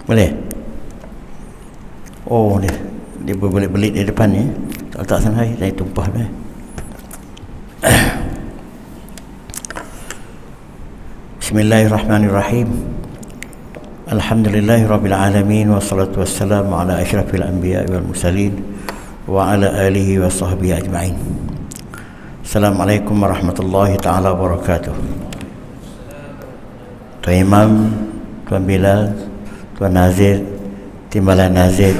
Boleh? Oh, dia berbelit-belit di depan ni. Kalau tak sangai, saya tumpah dah. Bismillahirrahmanirrahim. Alhamdulillahirrabbilalamin. Wassalatu wassalamu ala asyrafil anbiya wal mursalin wa ala alihi wa sahbihi ajma'in. Assalamualaikum warahmatullahi ta'ala wabarakatuh. Tuan Imam, Tuan Bilal, Tuan Nazir, Timbalan Nazir,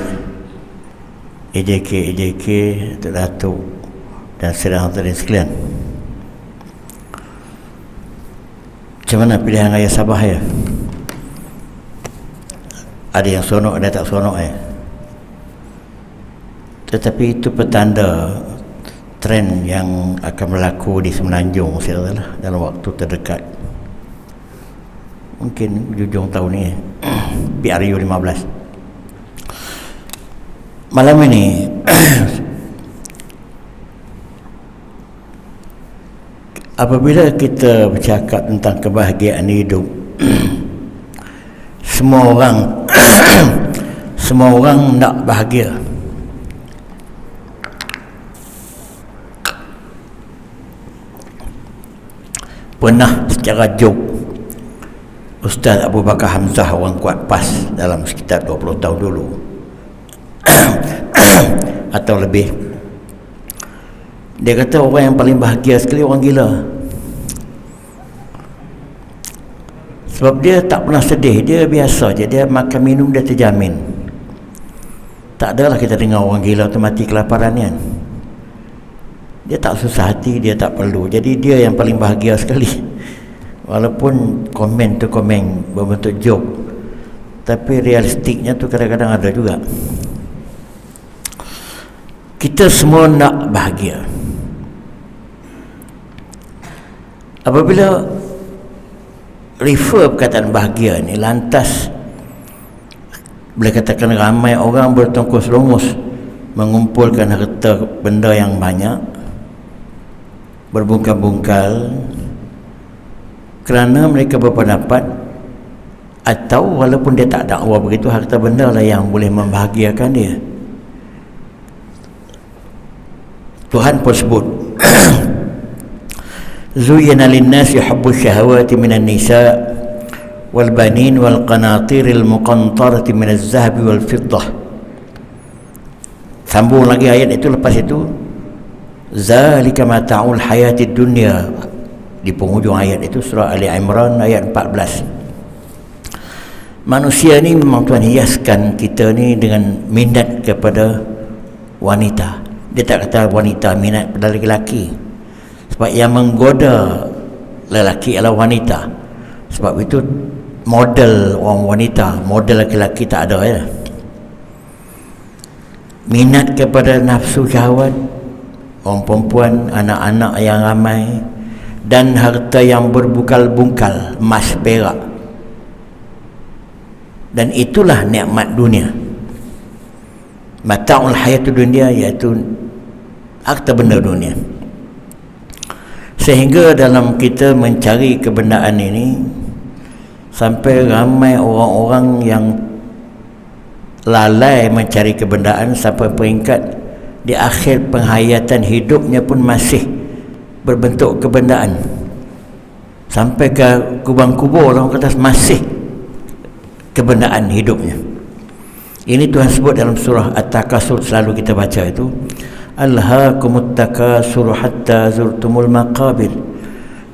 EJK, Datuk Datuk dan sedang hadirin sekalian. Macam mana pilihan Raya Sabah ya? Ada yang seronok, ada tak seronok ya? Tetapi itu petanda trend yang akan berlaku di Semenanjung dalam waktu terdekat. Mungkin hujung tahun ni PRU 15. Malam ini apabila kita bercakap tentang kebahagiaan hidup, semua orang nak bahagia. Pernah secara joke Ustaz Abu Bakar Hamzah, orang kuat PAS dalam sekitar 20 tahun dulu atau lebih, dia kata orang yang paling bahagia sekali orang gila. Sebab dia tak pernah sedih, dia biasa je, dia makan minum dia terjamin. Tak adalah kita dengar orang gila tu mati kelaparan kan. Dia tak susah hati, dia tak perlu. Jadi dia yang paling bahagia sekali. Walaupun komen tu komen berbentuk joke, tapi realistiknya tu kadang-kadang ada juga. Kita semua nak bahagia. Apabila refer perkataan bahagia ni, lantas boleh katakan ramai orang bertongkos longus mengumpulkan harta benda yang banyak, berbungkal-bungkal kerana mereka berpendapat, atau walaupun dia tak dakwa begitu, harta benda lah yang boleh membahagiakan dia. Tuhan pun sebut Zuyyina lin-nasi hubbus syahawati minan nisa wal banin wal qanatiril muqantarati minaz zahabi wal fiddah. Sambung lagi ayat itu, lepas itu zalika mata'ul hayatid dunya. Di penghujung ayat itu surah Ali Imran ayat 14. Manusia ni memang Tuhan hiaskan kita ni dengan minat kepada wanita. Dia tak kata wanita minat pada lelaki, sebab yang menggoda lelaki adalah wanita. Sebab itu model orang wanita, model lelaki tak ada ya. Minat kepada nafsu syahwat, orang perempuan, anak-anak yang ramai, dan harta yang berbungkal-bungkal, emas perak. Dan itulah nikmat dunia. Mata'ul hayatud dunia, iaitu harta benda dunia. Sehingga dalam kita mencari kebendaan ini, sampai ramai orang-orang yang lalai mencari kebendaan sampai peringkat di akhir penghayatan hidupnya pun masih berbentuk kebendaan. Sampai ke kubang-kubur orang kata masih kebendaan hidupnya. Ini Tuhan sebut dalam surah At-Takasur, selalu kita baca itu, Alhaakumut takasur hatta zurtumul maqabir.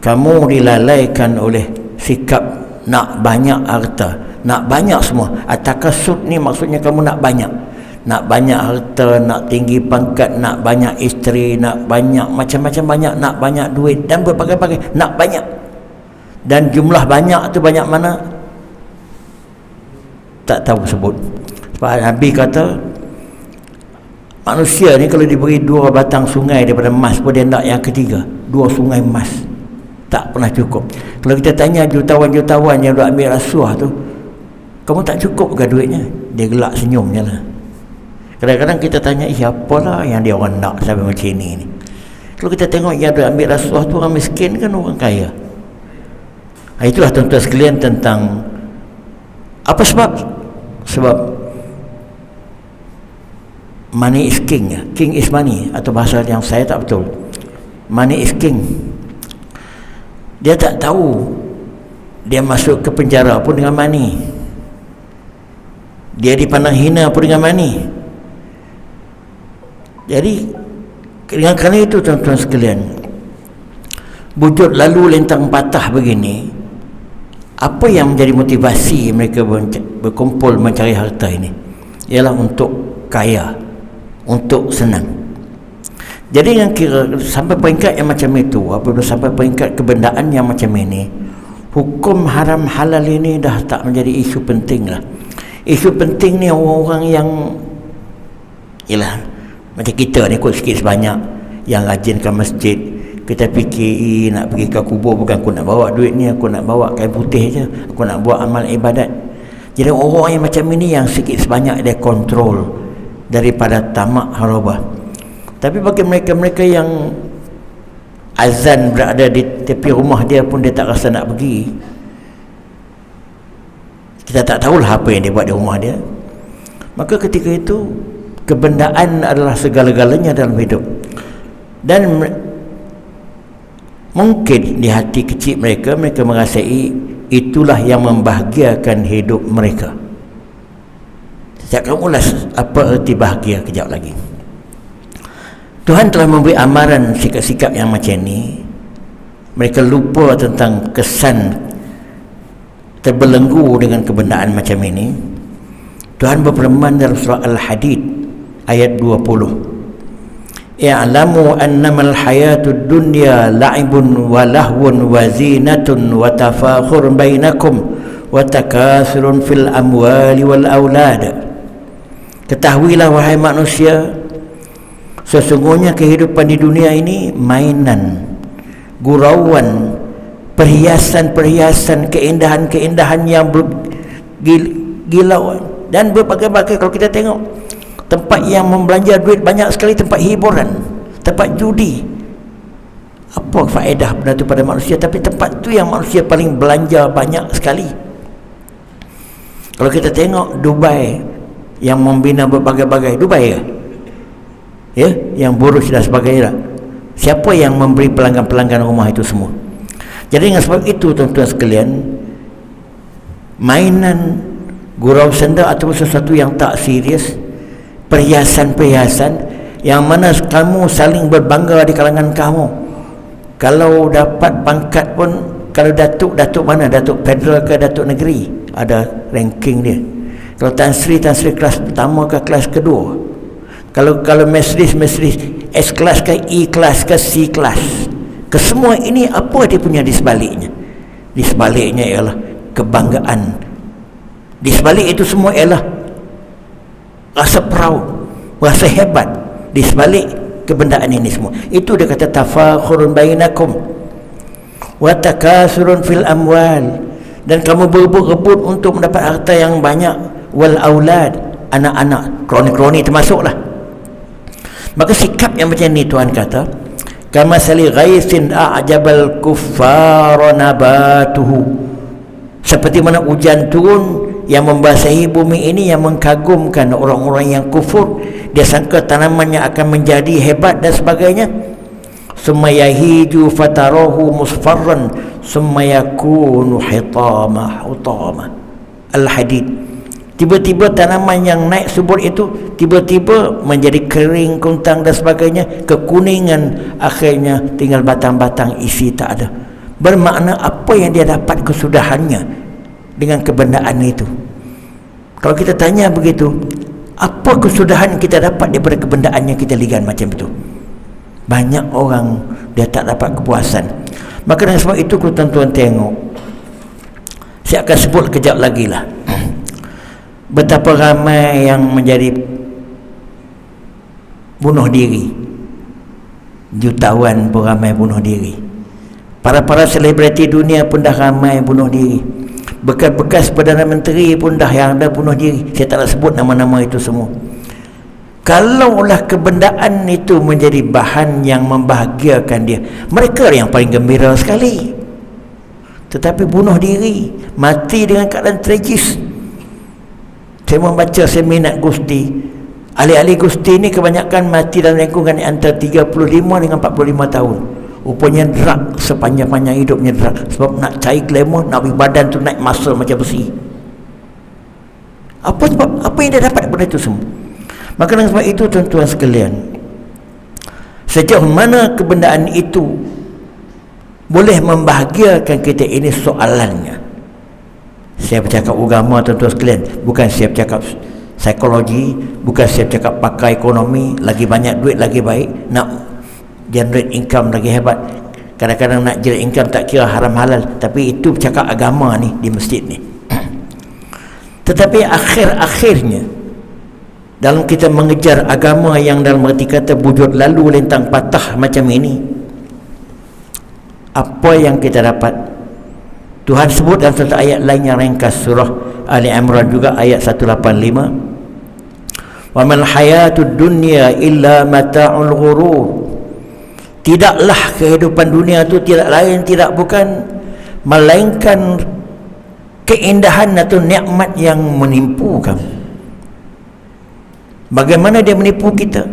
Kamu dilalaikan oleh sikap nak banyak harta, nak banyak semua. At-takasur ni maksudnya kamu nak banyak. Nak banyak harta, nak tinggi pangkat, nak banyak isteri, nak banyak macam-macam banyak, nak banyak duit dan berbagai-bagai, nak banyak. Dan jumlah banyak tu banyak mana? Tak tahu sebut. Sebab Nabi kata manusia ni kalau diberi 2 batang sungai daripada emas pun dia nak yang ketiga, 2 sungai emas. Tak pernah cukup. Kalau kita tanya jutawan-jutawan yang duk ambil rasuah tu, kamu tak cukup ke duitnya? Dia gelak senyum je lah. Kadang-kadang kita tanya, siapalah yang dia orang nak sampai macam ini ni? Kalau kita tengok yang duk ambil rasuah tu orang miskin kan orang kaya. Itulah tuan-tuan sekalian tentang apa sebab Sebab money is king. King is money, atau bahasa yang saya tak betul. Money is king. Dia tak tahu dia masuk ke penjara pun dengan money, dia dipandang hina pun dengan money. Jadi dengan kerana itu, tuan-tuan sekalian, wujud lalu lintang patah begini, apa yang menjadi motivasi mereka berkumpul mencari harta ini? Ialah untuk kaya, untuk senang. Jadi yang kira sampai peringkat yang macam itu, apabila sampai peringkat kebendaan yang macam ini, hukum haram halal ini dah tak menjadi isu penting lah. Isu penting ni orang-orang yang ialah macam kita ni, kot sikit sebanyak yang rajin ke masjid. Kita fikir nak pergi ke kubur bukan aku nak bawa duit ni, aku nak bawa kain putih je, aku nak buat amal ibadat. Jadi orang yang macam ini yang sikit sebanyak dia kontrol daripada tamak harabah. Tapi bagi mereka-mereka yang azan berada di tepi rumah dia pun dia tak rasa nak pergi, kita tak tahulah apa yang dia buat di rumah dia. Maka ketika itu kebendaan adalah segala-galanya dalam hidup. Dan mungkin di hati kecil mereka, mereka merasai itulah yang membahagiakan hidup mereka. Saya akan ulas apa erti bahagia kejap lagi. Tuhan telah memberi amaran sikap-sikap yang macam ni. Mereka lupa tentang kesan terbelenggu dengan kebendaan macam ini. Tuhan berfirman dalam surah Al-Hadid ayat 20, "I'lamu annamal hayatud dunya la'ibun wa lahwun wa zinatun wa tafakhurun bainakum wa takasurun fil amwali wal aulad." Ketahuilah wahai manusia, sesungguhnya kehidupan di dunia ini mainan, gurauan, perhiasan-perhiasan, keindahan-keindahan yang bergilauan dan berbagai-bagai. Kalau kita tengok tempat yang membelanja duit banyak sekali, tempat hiburan, tempat judi. Apa faedah benda itu pada manusia? Tapi tempat tu yang manusia paling belanja banyak sekali. Kalau kita tengok Dubai yang membina berbagai-bagai, Dubai ke? Ya, yang Burj dan sebagainya. Siapa yang memberi pelanggan-pelanggan rumah itu semua? Jadi dengan sebab itu, tuan-tuan sekalian, mainan, gurau senda atau sesuatu yang tak serius, perhiasan-perhiasan yang mana kamu saling berbangga di kalangan kamu. Kalau dapat pangkat pun, kalau datuk mana? Datuk federal ke datuk negeri, ada ranking dia. Kalau Tan Sri kelas pertama ke kelas kedua. Kalau Mesris S kelas ke E kelas ke C kelas. Kesemua ini apa dia punya di sebaliknya? Di sebaliknya ialah kebanggaan. Di sebalik itu semua ialah rasa proud, rasa hebat. Di sebalik kebendaan ini semua, itu dia kata tafakhurun bainakum wa takasurun fil amwal, dan kamu berebut-rebut untuk mendapat harta yang banyak, wal aulad, anak-anak, kroni-kroni termasuklah. Maka sikap yang macam ni Tuhan kata, kama sali ghaisin a'jabal kuffara nabatuhu, seperti mana hujan turun yang membasahi bumi ini, yang mengkagumkan orang-orang yang kufur. Dia sangka tanamannya akan menjadi hebat dan sebagainya. Summa yahiju fatarahu musfarran summa yakunu hitama. Al-Hadid. Tiba-tiba tanaman yang naik subur itu tiba-tiba menjadi kering, kuntang dan sebagainya, kekuningan, akhirnya tinggal batang-batang isi tak ada. Bermakna apa yang dia dapat kesudahannya dengan kebendaan itu. Kalau kita tanya begitu, apa kesudahan kita dapat daripada kebendaan yang kita lihat macam itu? Banyak orang dia tak dapat kepuasan. Maka dengan sebab itu, kalau tuan-tuan tengok, saya akan sebut kejap lagi lah, betapa ramai yang menjadi bunuh diri. Jutawan pun ramai bunuh diri. Para selebriti dunia pun dah ramai bunuh diri. Bekas-bekas Perdana Menteri pun dah yang dah bunuh diri. Saya tak nak sebut nama-nama itu semua. Kalaulah kebendaan itu menjadi bahan yang membahagiakan dia, mereka yang paling gembira sekali. Tetapi bunuh diri, mati dengan keadaan tragis. Saya membaca, saya minat Gusti. Ahli-ahli Gusti ni kebanyakan mati dalam lingkungan antara 35 dengan 45 tahun. Rupanya drug sepanjang-panjang hidupnya drug. Sebab nak cari glamour, nak bagi badan tu naik muscle macam besi. Apa sebab? Apa yang dia dapat daripada itu semua? Maka dengan sebab itu, tuan-tuan sekalian, sejauh mana kebendaan itu boleh membahagiakan kita, ini soalannya. Saya bercakap agama, tuan-tuan sekalian, bukan saya bercakap psikologi, bukan saya bercakap pakai ekonomi. Lagi banyak duit lagi baik, nak generate income lagi hebat. Kadang-kadang nak generate income tak kira haram halal, tapi itu bercakap agama ni di masjid ni. Tetapi akhir-akhirnya, dalam kita mengejar agama yang dalam arti kata wujud lalu lintang patah macam ini, apa yang kita dapat? Tuhan sebut dalam satu ayat lain yang ringkas, surah Ali Imran juga ayat 185, wa mal hayatud dunya illa mata'ul ghurur. Tidaklah kehidupan dunia itu tidak lain, tidak bukan, melainkan keindahan atau nikmat yang menipu kamu. Bagaimana dia menipu kita?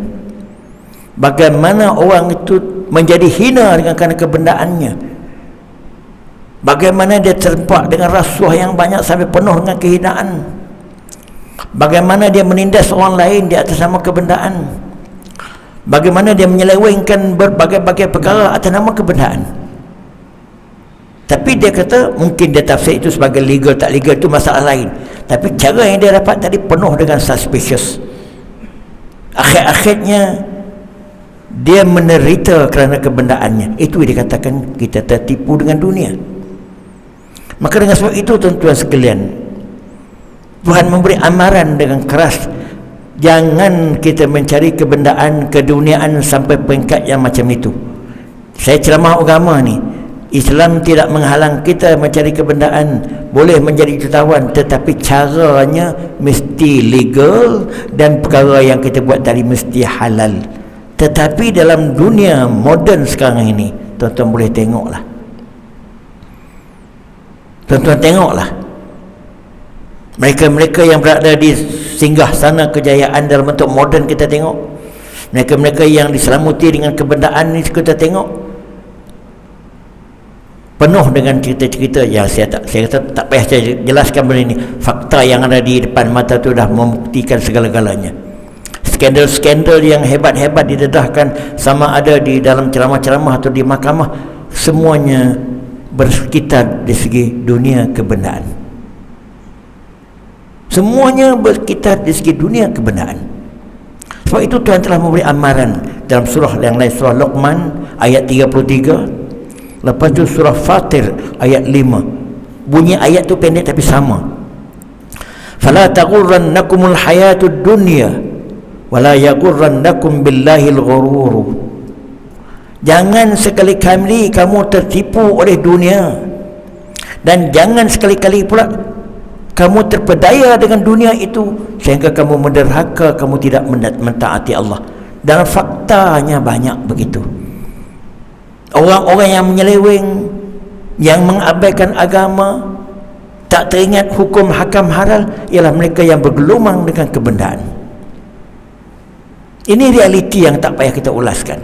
Bagaimana orang itu menjadi hina dengan kerana kebendaannya? Bagaimana dia terjebak dengan rasuah yang banyak sampai penuh dengan kehinaan? Bagaimana dia menindas orang lain di atas nama kebendaan? Bagaimana dia menyelewengkan berbagai-bagai perkara atas nama kebendaan? Tapi dia kata, mungkin dia tafsir itu sebagai legal, tak legal itu masalah lain. Tapi cara yang dia dapat tadi penuh dengan suspicious. Akhir-akhirnya dia menderita kerana kebendaannya. Itu yang dikatakan kita tertipu dengan dunia. Maka dengan sebab itu, tuan-tuan sekalian, Tuhan memberi amaran dengan keras, jangan kita mencari kebendaan, keduniaan sampai peringkat yang macam itu. Saya ceramah agama ni, Islam tidak menghalang kita mencari kebendaan, boleh menjadi jutawan, tetapi caranya mesti legal dan perkara yang kita buat tadi mesti halal. Tetapi dalam dunia moden sekarang ini, tuan-tuan boleh tengoklah. Tuan-tuan tengoklah. Mereka-mereka yang berada di singgah sana kejayaan dalam bentuk moden, kita tengok. Mereka-mereka yang diselamuti dengan kebendaan ni, kita tengok. Penuh dengan cerita-cerita yang saya kata tak payah saya jelaskan benda ini. Fakta yang ada di depan mata tu dah membuktikan segala-galanya. Skandal-skandal yang hebat-hebat didedahkan, sama ada di dalam ceramah-ceramah atau di mahkamah, semuanya bersekitar di segi dunia kebendaan. Semuanya bersekitar di segi dunia kebendaan. Sebab itu Tuhan telah memberi amaran dalam surah yang lain, surah Luqman ayat 33. Lepas tu surah Fatir ayat 5. Bunyi ayat tu pendek tapi sama. Fala taghurrannakumul hayatud dunya wala yaghurrannakum billahil ghurur. Jangan sekali-kali kamu tertipu oleh dunia, dan jangan sekali-kali pula kamu terpedaya dengan dunia itu sehingga kamu menderhaka, kamu tidak mentaati Allah. Dalam faktanya banyak begitu. Orang-orang yang menyeleweng, yang mengabaikan agama, tak teringat hukum hakam halal, ialah mereka yang bergelumang dengan kebendaan. Ini realiti yang tak payah kita ulaskan.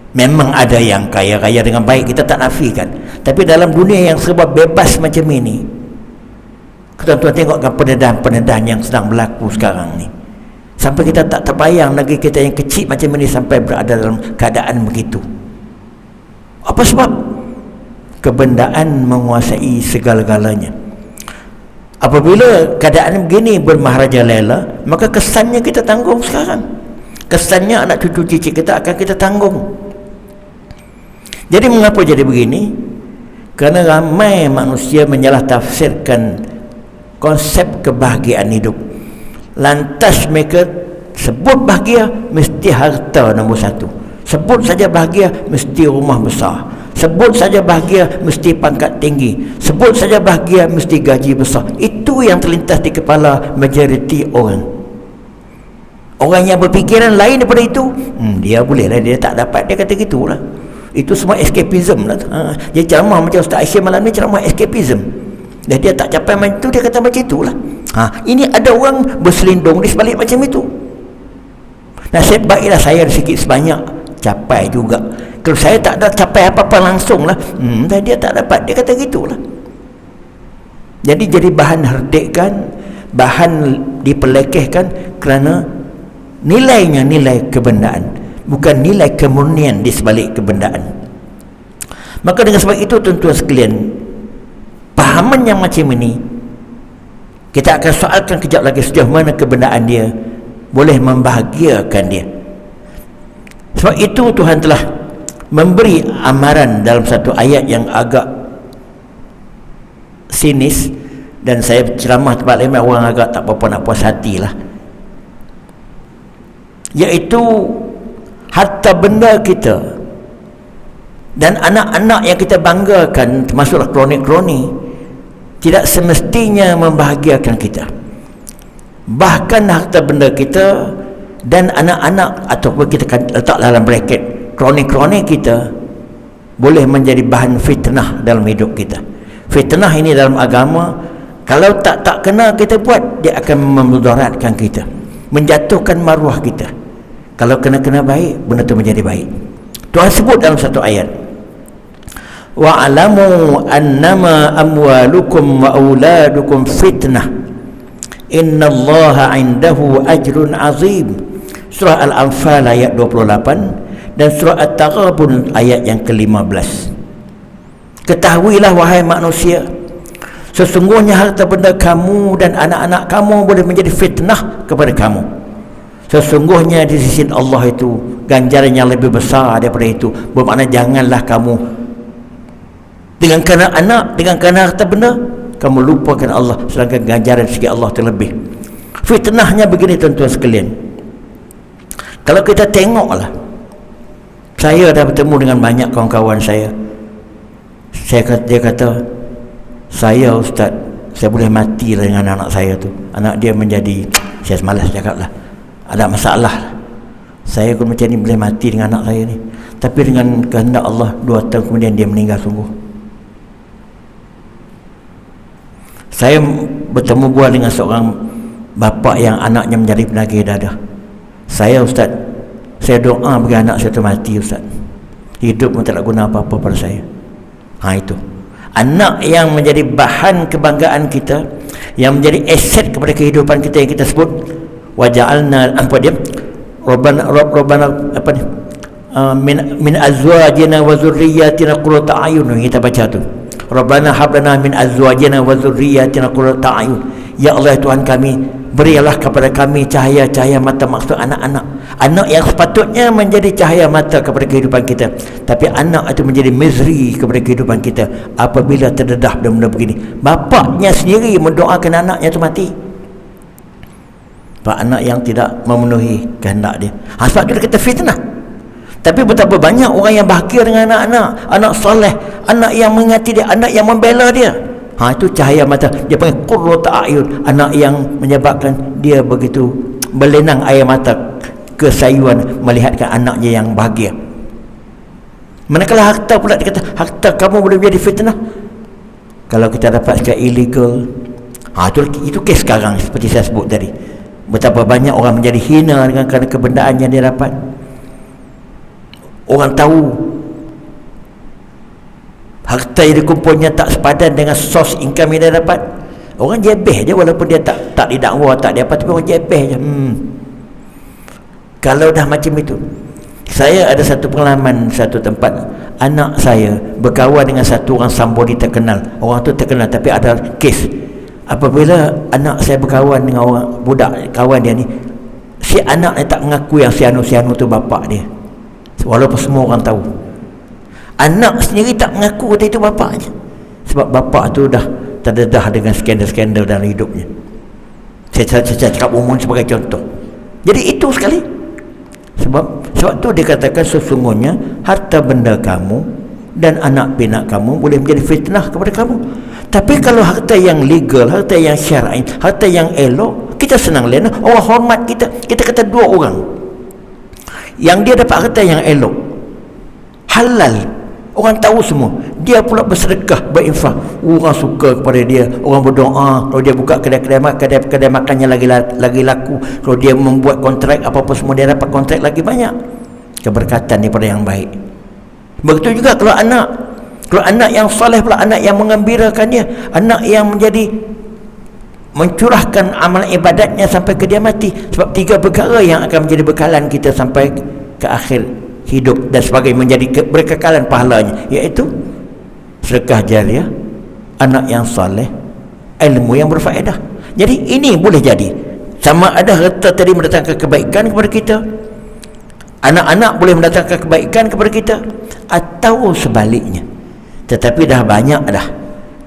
Memang ada yang kaya-kaya dengan baik, kita tak nafikan. Tapi dalam dunia yang serba bebas macam ini, tuan-tuan tengokkan penedahan-penedahan yang sedang berlaku sekarang ni. Sampai kita tak terbayang lagi kita yang kecil macam ini sampai berada dalam keadaan begitu. Apa sebab? Kebendaan menguasai segala-galanya. Apabila keadaan begini bermaharajalela, maka kesannya kita tanggung sekarang. Kesannya anak cucu cicit kita akan kita tanggung. Jadi mengapa jadi begini? Kerana ramai manusia menyalah tafsirkan konsep kebahagiaan hidup. Lantas mereka sebut bahagia mesti harta nombor satu. Sebut saja bahagia mesti rumah besar. Sebut saja bahagia mesti pangkat tinggi. Sebut saja bahagia mesti gaji besar. Itu yang terlintas di kepala majoriti orang. Orang yang berfikiran lain daripada itu, dia bolehlah, dia tak dapat, dia kata gitulah. Itu semua escapism lah. Dia ceramah macam Ustaz Aisyah malam ni, ceramah escapism. Dan dia tak capai macam itu, dia kata macam itulah. Ini ada orang berselindung di sebalik macam itu. Nasib baiklah saya sikit sebanyak capai juga. Kalau saya tak ada capai apa-apa langsung lah, dia tak dapat, dia kata gitulah. Jadi bahan herdikan, bahan dipelekehkan kerana nilainya nilai kebendaan, bukan nilai kemurnian di sebalik kebendaan. Maka dengan sebab itu tuan-tuan sekalian, pahaman yang macam ini kita akan soalkan kejap lagi sejauh mana kebendaan dia boleh membahagiakan dia. Sebab itu Tuhan telah memberi amaran dalam satu ayat yang agak sinis, dan saya ceramah tempat lain orang agak tak apa-apa nak puas hati lah, iaitu harta benda kita dan anak-anak yang kita banggakan, termasuklah kroni-kroni, tidak semestinya membahagiakan kita. Bahkan harta benda kita dan anak-anak, ataupun kita letak dalam bracket kroni-kroni kita, boleh menjadi bahan fitnah dalam hidup kita. Fitnah ini dalam agama, kalau tak kena kita buat, dia akan memudaratkan kita, menjatuhkan maruah kita. Kalau kena baik, benda itu menjadi baik. Tuhan sebut dalam satu ayat, wa'alamu annama amwalukum wa auladukum fitnah innallaha indahu ajrun azim. Surah Al-Anfal ayat 28 dan surah At-Taghabun ayat yang ke-15. Ketahuilah wahai manusia, sesungguhnya harta benda kamu dan anak-anak kamu boleh menjadi fitnah kepada kamu. Sesungguhnya di sisi Allah itu ganjaran yang lebih besar daripada itu. Bermakna janganlah kamu dengan kerana anak, dengan kerana harta benda, kamu lupakan Allah, sedangkan ganjaran di segi Allah terlebih. Fitnahnya begini tuan-tuan sekalian, kalau kita tengoklah, saya dah bertemu dengan banyak kawan-kawan saya. Dia kata, saya Ustaz, saya boleh mati lah dengan anak saya tu. Anak dia menjadi, saya malas cakap lah, ada masalah. Saya pun macam ni, boleh mati dengan anak saya ni. Tapi dengan kehendak Allah, 2 tahun kemudian dia meninggal sungguh. Saya bertemu bual dengan seorang bapa yang anaknya menjadi penagih dadah. Saya Ustaz, saya doa bagi anak saya tu mati Ustaz. Hidup pun tak guna apa-apa pada saya. Itu anak yang menjadi bahan kebanggaan kita, yang menjadi aset kepada kehidupan kita, yang kita sebut waja'alna Rabbana apa ni, min azwajina wa dzurriyyatina qurrata a'yun, kita baca tu, Rabbana hab lana min azwajina wa dzurriyyatina qurrata a'yun. Ya Allah Tuhan kami, berilah kepada kami cahaya-cahaya mata. Maksud anak-anak, anak yang sepatutnya menjadi cahaya mata kepada kehidupan kita, tapi anak itu menjadi misery kepada kehidupan kita apabila terdedah benda-benda begini. Bapaknya sendiri mendoakan anaknya itu mati, pak anak yang tidak memenuhi kehendak dia. Sebab itu dia kata fitnah. Tapi betapa banyak orang yang bahagia dengan anak-anak, anak soleh, anak yang mengingati dia, anak yang membela dia. Itu cahaya mata. Dia panggil qurratu a'yun, anak yang menyebabkan dia begitu berlenang air mata kesayuan melihatkan anaknya yang bahagia. Manakala harta pula, dia kata harta kamu boleh menjadi fitnah kalau kita dapat secara illegal. Itu kes sekarang seperti saya sebut tadi. Betapa banyak orang menjadi hina dengan kerana kebendaan yang dia dapat. Orang tahu harta yang dikumpulnya tak sepadan dengan sos income yang dia dapat, orang jebeh je, walaupun dia tak didakwa, tak dia apa, tapi orang jebeh je. Kalau dah macam itu, saya ada satu pengalaman, satu tempat, anak saya berkawan dengan satu orang somebody terkenal. Orang tu terkenal, tapi ada kes, apabila anak saya berkawan dengan orang budak kawan dia ni, si anak ni tak mengaku yang si anu tu bapak dia, walaupun semua orang tahu. Anak sendiri tak mengaku kata itu bapaknya, sebab bapak tu dah terdedah dengan skandal-skandal dalam hidupnya. Saya cakap umum sebagai contoh. Jadi itu sekali. Sebab tu dikatakan sesungguhnya harta benda kamu dan anak pinak kamu boleh menjadi fitnah kepada kamu. Tapi kalau harta yang legal, harta yang syar'i, harta yang elok, kita senang lena, orang hormat kita. Kita kata 2 orang yang dia dapat harta yang elok, halal, Orang tahu semua. Dia pula bersedekah, berinfak. Orang suka kepada dia. Orang berdoa. Kalau dia buka kedai makannya lagi laku. Kalau dia membuat kontrak apa-apa semua, dia dapat kontrak lagi banyak. Keberkatan daripada yang baik. Begitu juga kalau anak. Kalau anak yang soleh pula, anak yang mengembirakan dia, anak yang menjadi mencurahkan amal ibadatnya sampai ke dia mati. Sebab 3 perkara yang akan menjadi bekalan kita sampai ke akhir hidup dan sebagai menjadi berkekalan pahalanya, iaitu sedekah jariah, anak yang soleh, ilmu yang berfaedah. Jadi ini boleh jadi sama ada harta tadi mendatangkan kebaikan kepada kita, anak-anak boleh mendatangkan kebaikan kepada kita, atau sebaliknya. Tetapi dah banyak dah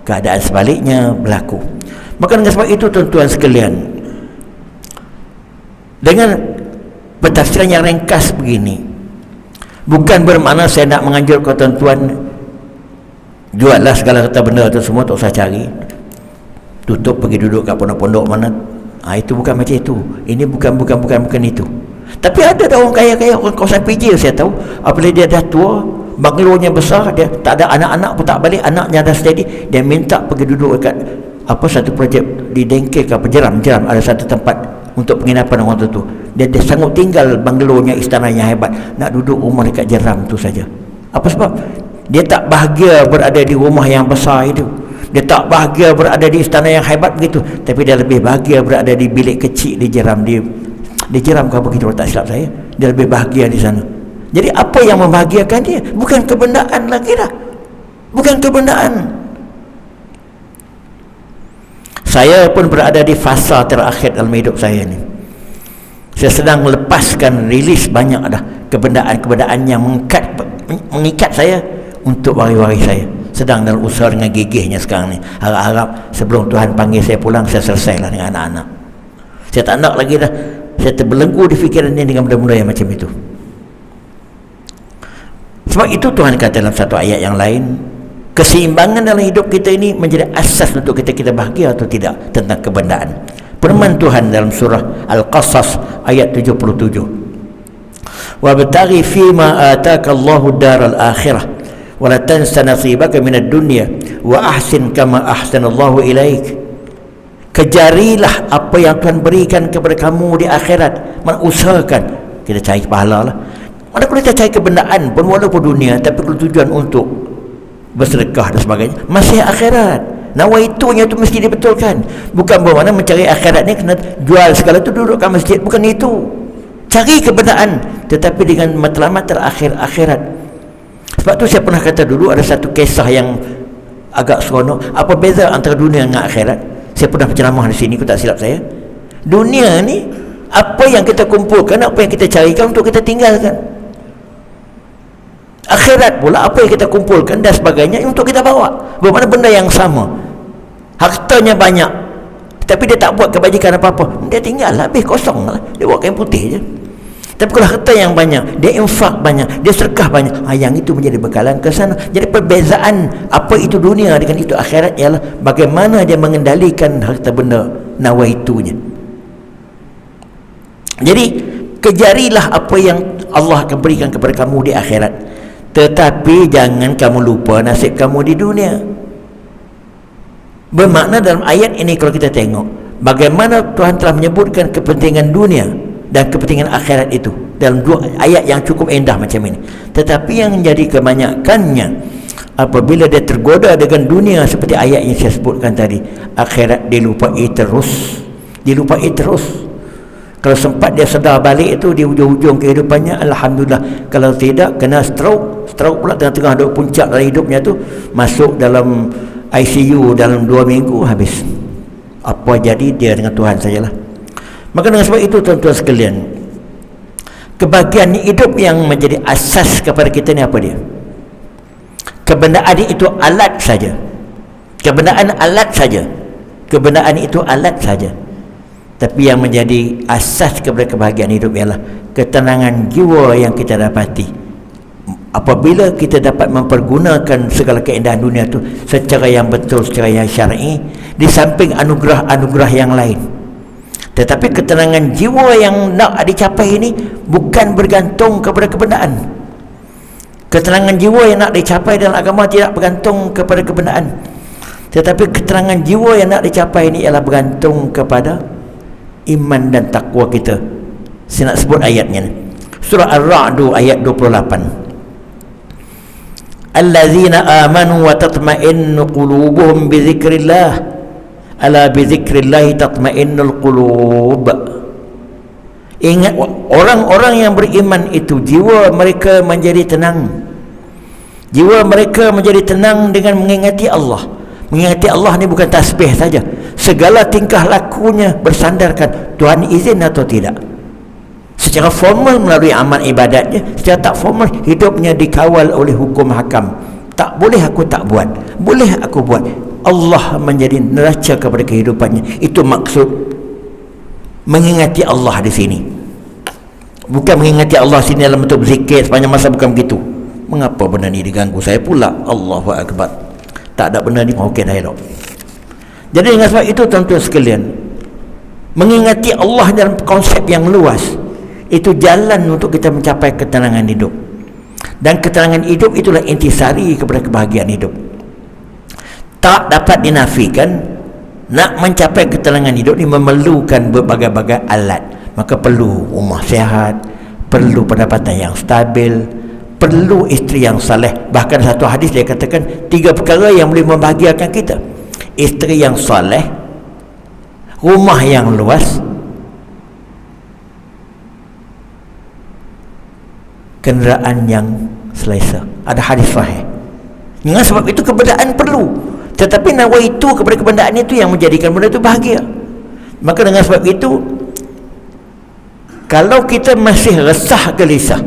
keadaan sebaliknya berlaku. Maka dengan sebab itu tuan-tuan sekalian, dengan pentafsiran yang ringkas begini, bukan bermakna saya nak menganjurkan tuan-tuan juallah segala harta benda tu semua, tak usah cari, tutup pergi duduk kat pondok-pondok mana. Itu bukan macam itu. Ini bukan itu. Tapi ada orang kaya-kaya, orang kawasan PJ saya tahu, apabila dia dah tua, banglonya besar, dia tak ada anak-anak pun tak balik, anaknya dah steady, dia minta pergi duduk dekat satu projek di Dengkir ke Jeram ada satu tempat untuk penginapan orang tu. Dia sanggup tinggal banglonya, istananya hebat, nak duduk rumah dekat Jeram tu saja. Apa sebab? Dia tak bahagia berada di rumah yang besar itu, dia tak bahagia berada di istana yang hebat begitu, tapi dia lebih bahagia berada di bilik kecil di Jeram. Di Jeram kalau begitu, tak silap saya, dia lebih bahagia di sana. Jadi apa yang membahagiakan dia? Bukan kebendaan lagi dah, bukan kebendaan. Saya pun berada di fasa terakhir dalam hidup saya ni. Saya sedang melepaskan, rilis banyak dah kebendaan-kebendaan yang mengikat saya untuk waris-waris saya. Sedang dalam usaha dengan gigihnya sekarang ni. Harap-harap sebelum Tuhan panggil saya pulang, saya selesailah dengan anak-anak. Saya tak nak lagi dah saya terbelenggu di fikiran ini dengan benda-benda yang macam itu. Sebab itu Tuhan kata dalam satu ayat yang lain, keseimbangan dalam hidup kita ini menjadi asas untuk kita bahagia atau tidak tentang kebendaan. Firman Tuhan dalam surah Al-Qasas ayat 77, wabtaghi fima ataka Allahu daral akhirah wa la tansa nasibaka minad dunya wa ahsin kama ahsanallahu ilaik. Kejarilah apa yang Tuhan berikan kepada kamu di akhirat. Usahakan kita cari pahala lah. Mana kalau kita cari kebendaan pun walaupun dunia, tapi kalau tujuan untuk bersedekah dan sebagainya, masih akhirat. Nawaitunya itu mesti dibetulkan. Bukan bermakna mencari akhirat ni kena jual segala tu, duduk kat masjid. Bukan itu. Cari kebendaan, tetapi dengan matlamat terakhir akhirat. Sebab tu saya pernah kata dulu, ada satu kisah yang agak seronok. Apa beza antara dunia dengan akhirat? Saya pernah berceramah di sini, aku tak silap saya. Dunia ni, apa yang kita kumpulkan, apa yang kita carikan untuk kita tinggalkan. Akhirat pula apa yang kita kumpulkan dan sebagainya untuk kita bawa. Bermakna benda yang sama. Hartanya banyak, tapi dia tak buat kebajikan apa-apa, dia tinggal lah, habis kosong lah. Dia buat kain putih je. Tapi kalau harta yang banyak, dia infak banyak, dia sedekah banyak, yang itu menjadi bekalan ke sana. Jadi perbezaan apa itu dunia dengan itu akhirat ialah bagaimana dia mengendalikan harta benda nawaitunya. Jadi kejarilah apa yang Allah akan berikan kepada kamu di akhirat, tetapi jangan kamu lupa nasib kamu di dunia. Bermakna dalam ayat ini kalau kita tengok bagaimana Tuhan telah menyebutkan kepentingan dunia dan kepentingan akhirat itu dalam dua ayat yang cukup indah macam ini. Tetapi yang jadi kebanyakannya, apabila dia tergoda dengan dunia seperti ayat yang saya sebutkan tadi, akhirat dilupai terus. Kalau sempat dia sedar balik itu di hujung-hujung kehidupannya, alhamdulillah. Kalau tidak, kena stroke pula tengah-tengah duduk puncak dalam hidupnya tu, masuk dalam ICU dalam 2 minggu, habis. Apa jadi dia dengan Tuhan sajalah. Maka dengan sebab itu tuan-tuan sekalian, kebahagiaan hidup yang menjadi asas kepada kita ni apa dia? Kebendaan itu alat saja. Kebendaan itu alat saja. Tapi yang menjadi asas kepada kebahagiaan hidup ialah ketenangan jiwa yang kita dapati apabila kita dapat mempergunakan segala keindahan dunia itu secara yang betul, secara yang syar'i, di samping anugerah-anugerah yang lain. Tetapi ketenangan jiwa yang nak dicapai ini bukan bergantung kepada kebendaan. Ketenangan jiwa yang nak dicapai dalam agama tidak bergantung kepada kebendaan, tetapi ketenangan jiwa yang nak dicapai ini ialah bergantung kepada iman dan takwa kita. Saya nak sebut ayatnya ni. Surah Ar-Ra'd ayat 28. Allazina amanu wa tatma'innu qulubuhum bi dzikrillah. Ala bi dzikrillah tatma'innul qulub. Ingat, orang-orang yang beriman itu jiwa mereka menjadi tenang. Jiwa mereka menjadi tenang dengan mengingati Allah. Mengingati Allah ni bukan tasbih saja. Segala tingkah lakunya bersandarkan Tuhan izin atau tidak. Secara formal melalui amal ibadatnya, secara tak formal hidupnya dikawal oleh hukum hakam. Tak boleh aku tak buat, boleh aku buat. Allah menjadi neraca kepada kehidupannya. Itu maksud mengingati Allah di sini. Bukan mengingati Allah sini dalam bentuk zikir sepanjang masa, bukan begitu. Mengapa benda ni diganggu saya pula? Allahu Akbar. Tak ada benda ni, okey dah elok. Jadi dengan sebab itu tuan-tuan sekalian, mengingati Allah dalam konsep yang luas, itu jalan untuk kita mencapai ketenangan hidup. Dan ketenangan hidup itulah intisari kepada kebahagiaan hidup. Tak dapat dinafikan, nak mencapai ketenangan hidup ni memerlukan berbagai-bagai alat. Maka perlu rumah sihat, perlu pendapatan yang stabil, perlu isteri yang saleh. Bahkan satu hadis dia katakan 3 perkara yang boleh membahagiakan kita: isteri yang saleh, rumah yang luas, kenderaan yang selesa. Ada hadis sahih. Dengan sebab itu kebendaan perlu, tetapi nawaitu kepada kebendaan itu yang menjadikan benda itu bahagia. Maka dengan sebab itu, kalau kita masih resah gelisah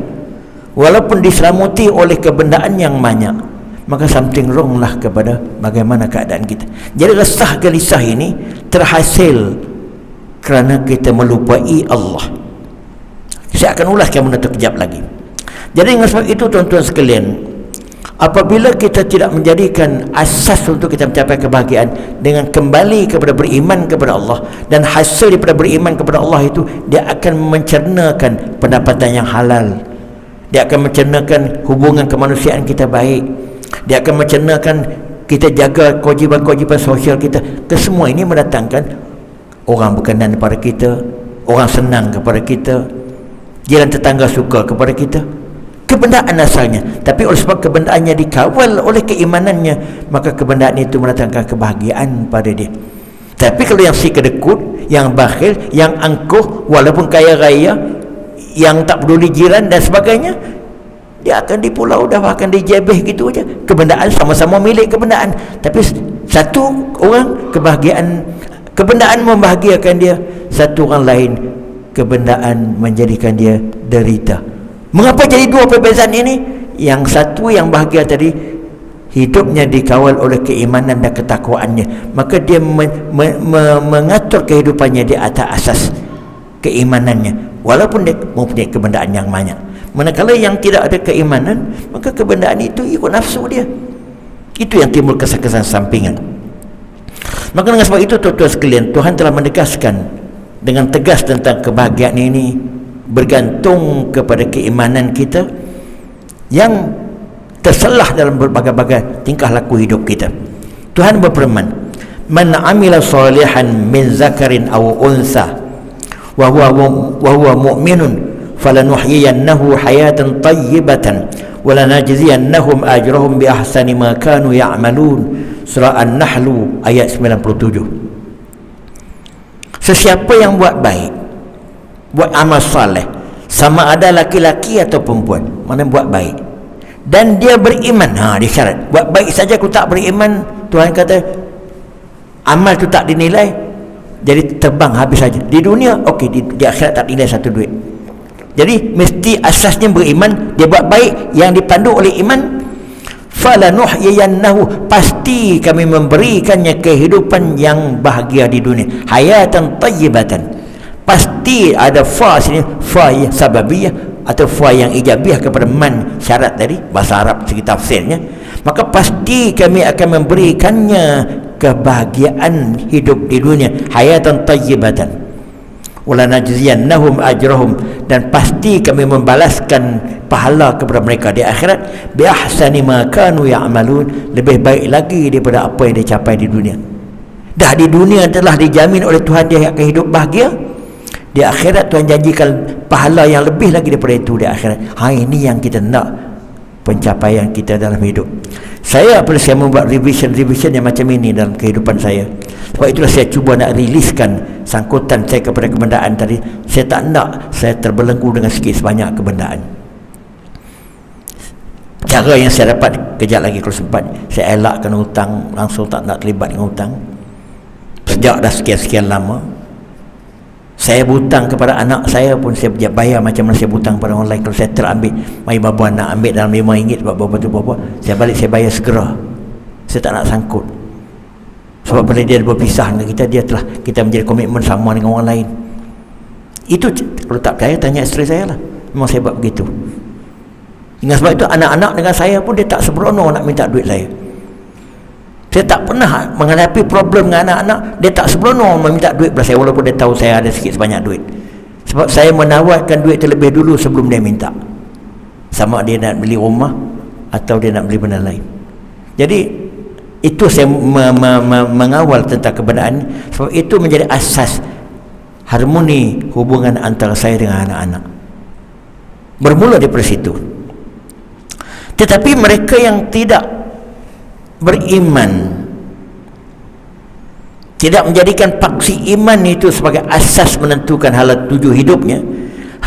walaupun diselamuti oleh kebendaan yang banyak, maka something wrong lah kepada bagaimana keadaan kita. Jadi resah gelisah ini terhasil kerana kita melupai Allah. Saya akan ulaskan benda itu kejap lagi. Jadi dengan sebab itu tuan-tuan sekalian, apabila kita tidak menjadikan asas untuk kita mencapai kebahagiaan dengan kembali kepada beriman kepada Allah, dan hasil daripada beriman kepada Allah itu, dia akan mencernakan pendapatan yang halal, dia akan mencernakan hubungan kemanusiaan kita baik, dia akan mencernakan kita jaga kewajipan-kewajipan sosial kita. Kesemua ini mendatangkan orang berkenan kepada kita, orang senang kepada kita, jiran tetangga suka kepada kita. Kebendaan asalnya, tapi oleh sebab kebendaannya dikawal oleh keimanannya, maka kebendaan itu mendatangkan kebahagiaan pada dia. Tapi kalau yang si kedekut, yang bakhil, yang angkuh, walaupun kaya raya, yang tak peduli jiran dan sebagainya, dia akan di pulau dah, akan dijebeh gitu aja. Kebendaan sama-sama milik kebendaan, tapi satu orang kebendaan membahagiakan dia, satu orang lain kebendaan menjadikan dia derita. Mengapa jadi dua perbezaan ini? Yang satu yang bahagia tadi, hidupnya dikawal oleh keimanan dan ketakwaannya, maka dia mengatur kehidupannya di atas asas keimanannya, walaupun dia mempunyai kebendaan yang banyak. Manakala yang tidak ada keimanan, maka kebendaan itu ikut nafsu dia. Itu yang timbul kesan-kesan sampingan. Maka dengan sebab itu tuan-tuan sekalian, Tuhan telah menegaskan dengan tegas tentang kebahagiaan ini bergantung kepada keimanan kita yang terselah dalam berbagai-bagai tingkah laku hidup kita. Tuhan berfirman, "Man 'amila salihan min zakarin aw unsa wa huwa mu'minun falanuhyiyannahu hayatan tayyibatan wa lanajziyannahum ajrahum bi ahsani ma kanu ya'malun." Surah An-Nahl ayat 97. Sesiapa yang buat baik, buat amal saleh, sama ada laki-laki atau perempuan, mana buat baik, dan dia beriman, dia syarat. Buat baik saja aku tak beriman, Tuhan kata amal tu tak dinilai, jadi terbang habis saja. Di dunia okey, di akhirat tak dinilai satu duit. Jadi mesti asasnya beriman, dia buat baik yang dipandu oleh iman. Falanuhyiyannahu, pasti kami memberikannya kehidupan yang bahagia di dunia, hayatan tayyibatan. Pasti ada fa sini, fa yang sababiyah atau fa yang ijabiah kepada man, syarat tadi bahasa Arab segi tafsirnya. Maka pasti kami akan memberikannya kebahagiaan hidup di dunia, hayatan tayyibatan, wala najziyannahum ajrahum, dan pasti kami membalaskan pahala kepada mereka di akhirat bi ahsani ma kanu ya'malun, lebih baik lagi daripada apa yang dia capai di dunia. Dah di dunia telah dijamin oleh Tuhan dia akan hidup bahagia, di akhirat Tuhan janjikan pahala yang lebih lagi daripada itu di akhirat. Ini yang kita nak, pencapaian kita dalam hidup. Saya membuat revision yang macam ini dalam kehidupan saya. Sebab itulah saya cuba nak riliskan sangkutan saya kepada kebendaan tadi. Saya tak nak saya terbelenggu dengan sikit sebanyak kebendaan. Cara yang saya dapat, kejap lagi kalau sempat, saya elakkan hutang, langsung tak nak terlibat dengan hutang. Sejak dah sekian-sekian lama, saya berhutang kepada anak saya pun saya bayar macam mana saya berhutang pada orang lain. Kalau saya terambil, mari bapa nak ambil dalam RM5 sebab bapa, saya balik saya bayar segera. Saya tak nak sangkut. Sebab bila dia berpisah dengan kita menjadi komitmen sama dengan orang lain. Itu kalau tak percaya tanya isteri saya lah. Memang saya buat begitu. Dengan sebab itu anak-anak dengan saya pun dia tak sembrono nak minta duit saya. Saya tak pernah menghadapi problem dengan anak-anak, dia tak sembrono meminta duit pada saya walaupun dia tahu saya ada sikit sebanyak duit. Sebab saya menawarkan duit terlebih dulu sebelum dia minta. Sama dia nak beli rumah atau dia nak beli benda lain. Jadi itu saya mengawal tentang kebendaan, sebab itu menjadi asas harmoni hubungan antara saya dengan anak-anak. Bermula daripada situ. Tetapi mereka yang tidak beriman, tidak menjadikan paksi iman itu sebagai asas menentukan halat tuju hidupnya,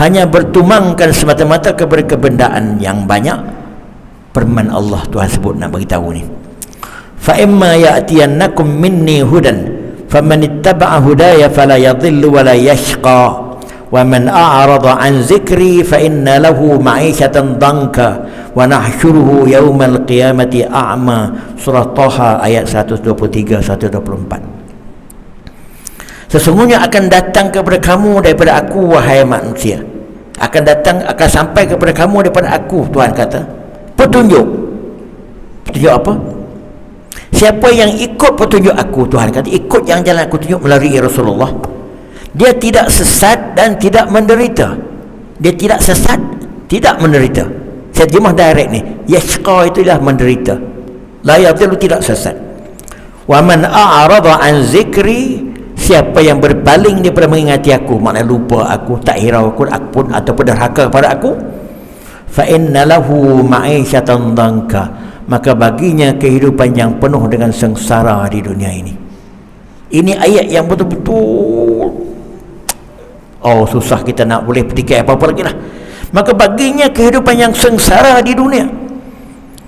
hanya bertumangkan semata-mata kepada kebendaan yang banyak. Firman Allah Tuhan sebut nak beritahu ni, fa imma ya'tiyannakum minni hudan faman ittaba'a hudaya fala yadhillu wa la yashqa wa man a'rada an zikri fa inna lahu ma'ishatan danka wa nahsyuruhu yaumal qiyamati a'ma. Surah Taha ayat 123 124. Sesungguhnya akan datang kepada kamu daripada aku, wahai manusia, akan sampai kepada kamu daripada aku, Tuhan kata, petunjuk apa? Siapa yang ikut petunjuk aku, Tuhan kata, ikut yang jalan aku tunjuk melalui Rasulullah, dia tidak sesat dan tidak menderita. Dia tidak sesat, tidak menderita. Saya terjemah direct ni. Yashqa itu adalah menderita. La yadhillu, tidak sesat. Wa man a'rada an zikri, siapa yang berpaling daripada mengingati aku, maknanya lupa aku, tak hirau aku pun ataupun derhaka kepada aku, fa inna lahu ma'isyatan danka, maka baginya kehidupan yang penuh dengan sengsara di dunia ini. Ini ayat yang betul-betul susah kita nak boleh petikai apa-apa lagi lah. Maka baginya kehidupan yang sengsara di dunia.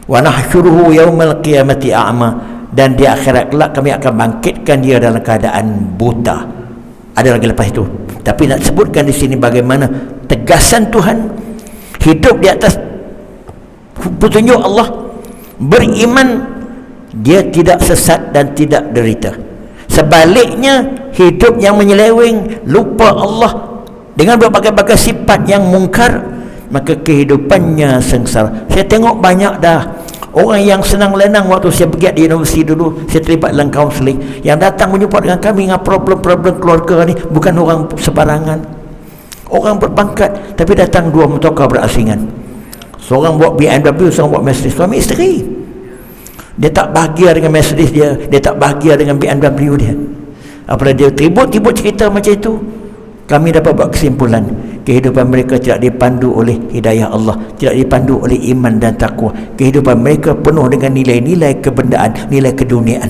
Wa nahsyuruhu yaumal qiyamati a'ma, dan di akhirat kelak kami akan bangkitkan dia dalam keadaan buta. Ada lagi lepas itu, tapi nak sebutkan di sini bagaimana tegasan Tuhan hidup di atas petunjuk Allah, beriman, dia tidak sesat dan tidak derita. Sebaliknya, hidup yang menyeleweng, lupa Allah dengan berbagai-bagai sifat yang mungkar, maka kehidupannya sengsara. Saya tengok banyak dah orang yang senang lenang. Waktu saya pergi di universiti dulu, saya terlibat dalam kaunseling, yang datang menjumpa dengan kami dengan problem-problem keluarga ni bukan orang sebarangan, orang berpangkat, tapi datang dua mutokar berasingan. Seorang bawa BMW, seorang bawa Mercedes, suami isteri. Dia tak bahagia dengan Mercedes dia tak bahagia dengan BMW dia. Apabila dia tribut cerita macam itu, kami dapat buat kesimpulan, kehidupan mereka tidak dipandu oleh hidayah Allah, tidak dipandu oleh iman dan takwa. Kehidupan mereka penuh dengan nilai-nilai kebendaan, nilai keduniaan.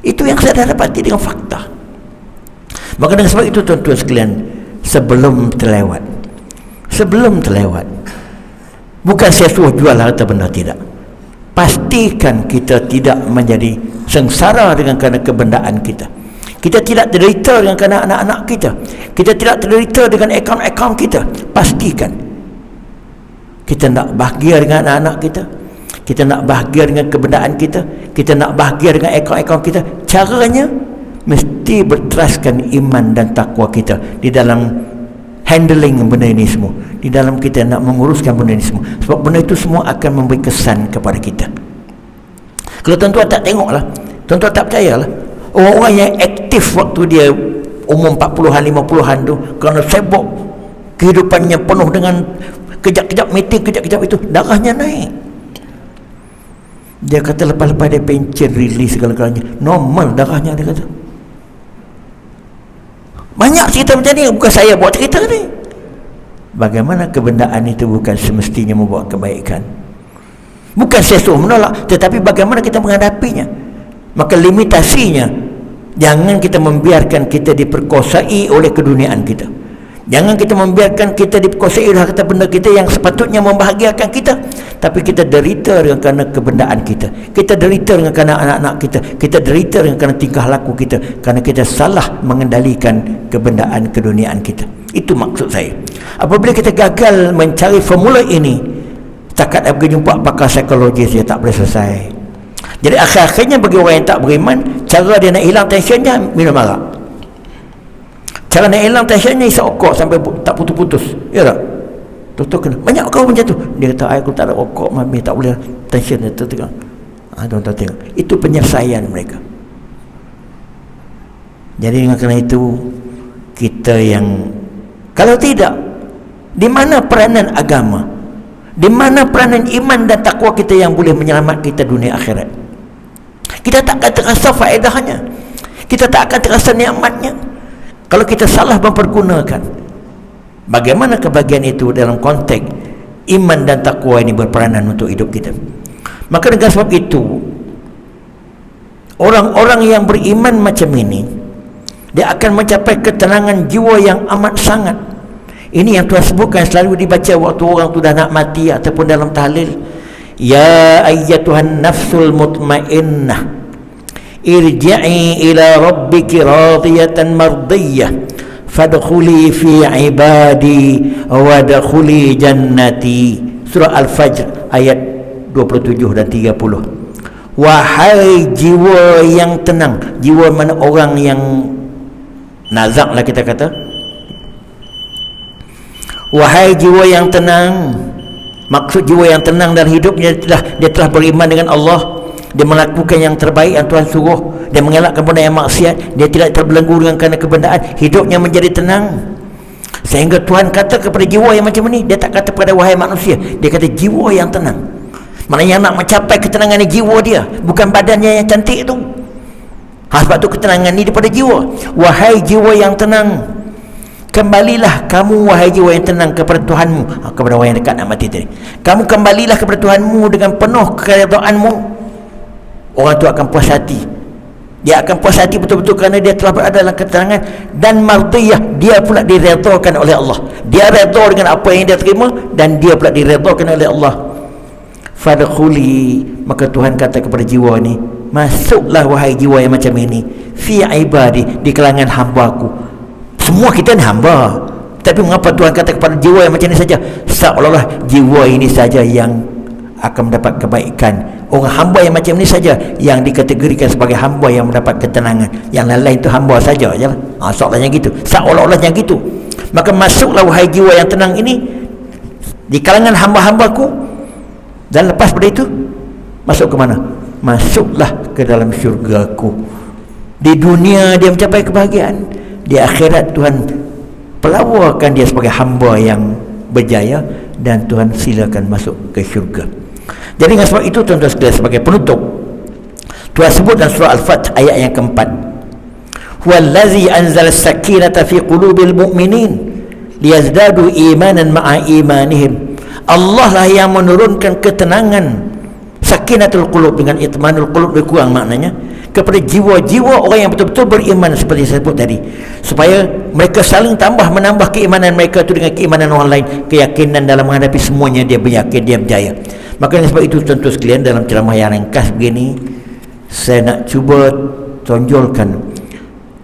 Itu yang saya dah dapati dengan fakta. Maka dengan sebab itu, tuan-tuan sekalian, sebelum terlewat, bukan saya suruh jual harta benda, tidak. Pastikan kita tidak menjadi sengsara dengan kerana kebendaan kita. Kita tidak terderita dengan kerana anak-anak kita. Kita tidak terderita dengan akaun-akaun kita. Pastikan kita nak bahagia dengan anak-anak kita. Kita nak bahagia dengan kebendaan kita. Kita nak bahagia dengan akaun-akaun kita. Caranya mesti berteraskan iman dan takwa kita di dalam handling benda ini semua, di dalam kita nak menguruskan benda ini semua. Sebab benda itu semua akan memberi kesan kepada kita. Kalau tuan-tuan tak tengoklah, tuan-tuan tak percayalah, orang-orang yang aktif waktu dia umur 40-an 50-an tu, kerana sibuk kehidupannya penuh dengan kejap-kejap meeting, kejap-kejap itu, darahnya naik. Dia kata lepas-lepas dia pencen release segala-galanya, normal darahnya, dia kata. Banyak cerita macam ni, bukan saya buat cerita ni. Bagaimana kebendaan itu bukan semestinya membawa kebaikan. Bukan saya suruh menolak, tetapi bagaimana kita menghadapinya. Maka limitasinya, jangan kita membiarkan kita diperkosai oleh keduniaan kita. Jangan kita membiarkan kita diperkosai oleh harta benda kita yang sepatutnya membahagiakan kita, tapi kita derita dengan kerana kebendaan kita. Kita derita dengan kerana anak-anak kita. Kita derita dengan kerana tingkah laku kita, kerana kita salah mengendalikan kebendaan keduniaan kita. Itu maksud saya. Apabila kita gagal mencari formula ini, setakat pergi jumpa pakar psikologis, dia tak boleh selesai. Jadi akhir-akhirnya bagi orang yang tak beriman, cara dia nak hilang tensionnya minum arak. Cara nak hilang tensionnya isap okok sampai tak putus-putus. Ya tak? Tuan-tuan kena. Banyak kau macam tu. Dia kata, aku tak ada okok, mami, tak boleh, tension dia tertegang. Tuan-tuan tengok. Itu penyelesaian mereka. Jadi dengan kerana itu, kita yang, kalau tidak, di mana peranan agama? Di mana peranan iman dan takwa kita yang boleh menyelamat kita dunia akhirat? Kita tak akan terasa faedahnya. Kita tak akan terasa nikmatnya kalau kita salah mempergunakan. Bagaimana kebahagiaan itu dalam konteks iman dan takwa ini berperanan untuk hidup kita? Maka dengan sebab itu, orang-orang yang beriman macam ini, dia akan mencapai ketenangan jiwa yang amat sangat. Ini yang Tuhan sebutkan selalu dibaca waktu orang tu dah nak mati ataupun dalam tahlil. Ya ayyatuhan nafsul mutmainnah, irji'i ila rabbiki radiyatan mardiyah, fadkhuli fi ibadi wadkhuli jannati. Surah Al-Fajr ayat 27 dan 30. Wahai jiwa yang tenang. Jiwa mana? Orang yang nazak lah kita kata. Wahai jiwa yang tenang. Maksud jiwa yang tenang dalam hidupnya, dia telah beriman dengan Allah, dia melakukan yang terbaik yang Tuhan suruh, dia mengelakkan benda yang maksiat, dia tidak terbelenggu dengan kerana kebendaan, hidupnya menjadi tenang. Sehingga Tuhan kata kepada jiwa yang macam ni, dia tak kata kepada wahai manusia, dia kata jiwa yang tenang. Maknanya yang nak mencapai ketenangan ni jiwa dia, bukan badannya yang cantik tu. Sebab tu ketenangan ni daripada jiwa. Wahai jiwa yang tenang, kembalilah kamu wahai jiwa yang tenang kepada Tuhanmu. Kepada orang yang dekat nak mati tadi, kamu kembalilah kepada Tuhanmu dengan penuh keredaanmu. Orang tu akan puas hati. Dia akan puas hati betul-betul kerana dia telah berada dalam ketenangan dan mardiyah. Dia pula diredakan oleh Allah. Dia redha dengan apa yang dia terima dan dia pula diredakan oleh Allah. Fadkhuli, maka Tuhan kata kepada jiwa ni, masuklah wahai jiwa yang macam ini, fi ibadi, di kalangan hamba-Ku. Semua kita ni hamba, tapi mengapa Tuhan kata kepada jiwa yang macam ni saja? Seolah-olah jiwa ini saja yang akan mendapat kebaikan. Orang hamba yang macam ni saja yang dikategorikan sebagai hamba yang mendapat ketenangan. Yang lain-lain itu hamba saja je lah. Seolah-olahnya gitu. Seolah-olahnya gitu. Maka masuklah wahai jiwa yang tenang ini di kalangan hamba-hamba-Ku. Dan lepas pada itu, masuk ke mana? Masuklah ke dalam syurga-Ku. Di dunia dia mencapai kebahagiaan, di akhirat Tuhan pelawakan dia sebagai hamba yang berjaya, dan Tuhan silakan masuk ke syurga. Jadi dengan sebab itu tuan-tuan sekalian, sebagai penutup, Tuhan sebut dalam surah Al-Fath ayat yang keempat, huwallazi anzala as-sakinata fi qulubil mu'minin liyazdadu imanan ma'a imanihim. Allah lah yang menurunkan ketenangan, sakinatul qulub, dengan itmanul qulub lebih kurang maknanya, kepada jiwa-jiwa orang yang betul-betul beriman seperti saya sebut tadi, supaya mereka saling menambah keimanan mereka itu dengan keimanan orang lain, keyakinan dalam menghadapi semuanya dia beryakin, dia berjaya. Maka sebab itu tentu sekalian, dalam ceramah yang ringkas begini, saya nak cuba tonjolkan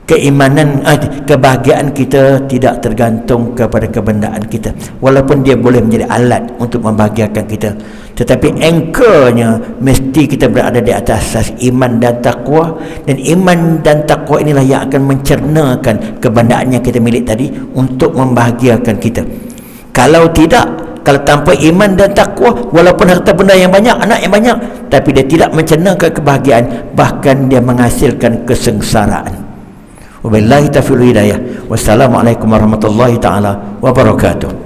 keimanan, kebahagiaan kita tidak tergantung kepada kebendaan kita, walaupun dia boleh menjadi alat untuk membahagiakan kita, tetapi anchornya mesti kita berada di atas asas iman dan takwa. Dan iman dan takwa inilah yang akan mencernakan kebendaan yang kita milik tadi untuk membahagiakan kita. Kalau tidak, kalau tanpa iman dan takwa, walaupun harta benda yang banyak, anak yang banyak, tapi dia tidak mencernakan kebahagiaan, bahkan dia menghasilkan kesengsaraan. Wabillahi taufiq wal hidayah. Wassalamualaikum warahmatullahi taala wabarakatuh.